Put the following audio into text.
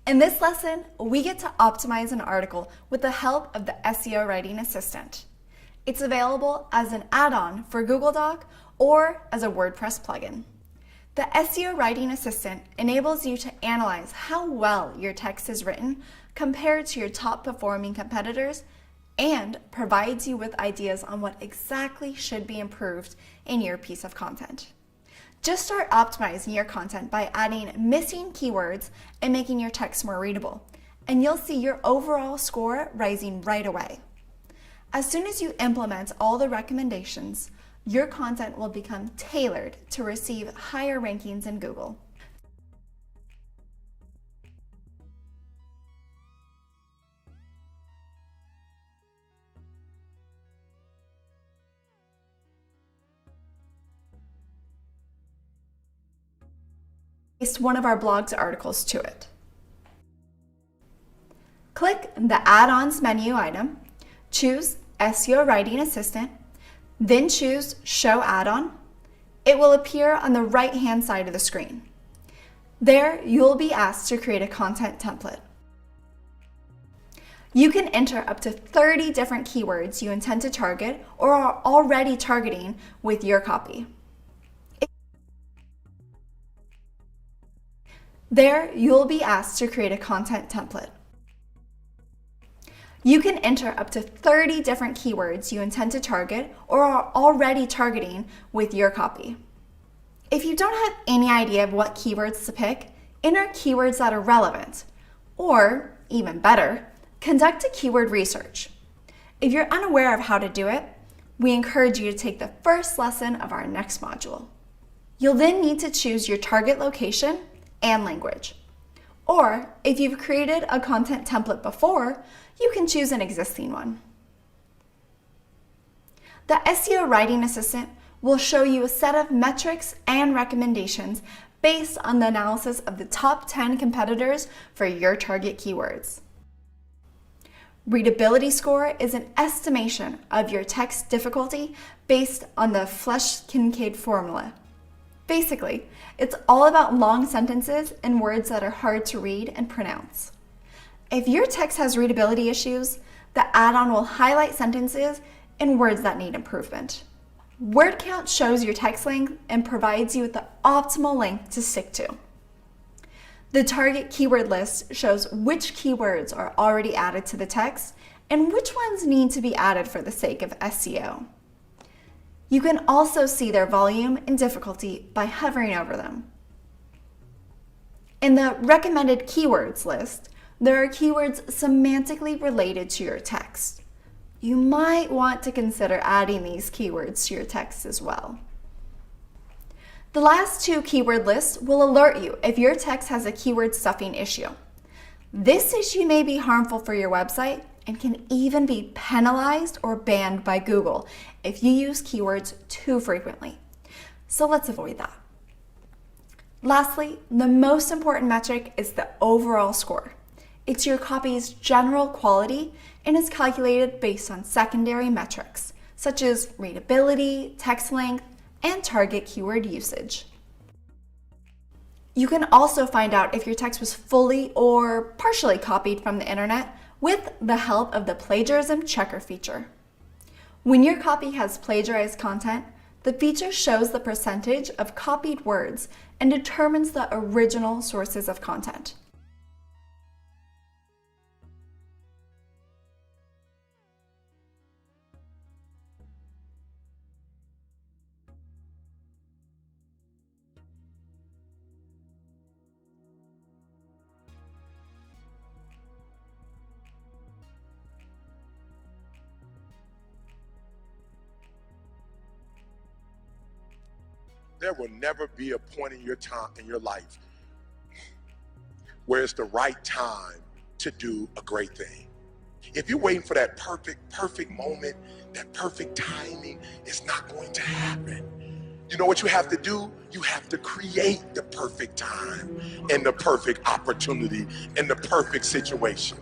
In this lesson, we get to optimize an article with the help of the SEO Writing Assistant. It's available as an add-on for Google Doc or as a WordPress plugin. The SEO Writing Assistant enables you to analyze how well your text is written compared to your top performing competitors and provides you with ideas on what exactly should be improved in your piece of content. Just start optimizing your content by adding missing keywords and making your text more readable, and you'll see your overall score rising right away. As soon as you implement all the recommendations, your content will become tailored to receive higher rankings in Google. Paste one of our blog's articles to it. Click the Add-ons menu item, choose SEO Writing Assistant, then choose Show Add-on. It will appear on the right-hand side of the screen. There, you'll be asked to create a content template. You can enter up to 30 different keywords you intend to target or are already targeting with your copy. There, you'll be asked to create a content template. You can enter up to 30 different keywords you intend to target or are already targeting with your copy. If you don't have any idea of what keywords to pick, enter keywords that are relevant, or, even better, conduct a keyword research. If you're unaware of how to do it, we encourage you to take the first lesson of our next module. You'll then need to choose your target location and language. Or, if you've created a content template before, you can choose an existing one. The SEO Writing Assistant will show you a set of metrics and recommendations based on the analysis of the top 10 competitors for your target keywords. Readability score is an estimation of your text difficulty based on the Flesch-Kincaid formula. Basically, it's all about long sentences and words that are hard to read and pronounce. If your text has readability issues, the add-on will highlight sentences and words that need improvement. Word count shows your text length and provides you with the optimal length to stick to. The target keyword list shows which keywords are already added to the text and which ones need to be added for the sake of SEO. You can also see their volume and difficulty by hovering over them. In the recommended keywords list, there are keywords semantically related to your text. You might want to consider adding these keywords to your text as well. The last two keyword lists will alert you if your text has a keyword stuffing issue. This issue may be harmful for your website and can even be penalized or banned by Google if you use keywords too frequently. So let's avoid that. Lastly, the most important metric is the overall score. It's your copy's general quality and is calculated based on secondary metrics, such as readability, text length, and target keyword usage. You can also find out if your text was fully or partially copied from the internet with the help of the Plagiarism Checker feature. When your copy has plagiarized content, the feature shows the percentage of copied words and determines the original sources of content. There will never be a point in your life where it's the right time to do a great thing. If you're waiting for that perfect moment, that perfect timing, it's not going to happen. You know what you have to do? You have to create the perfect time and the perfect opportunity and the perfect situation.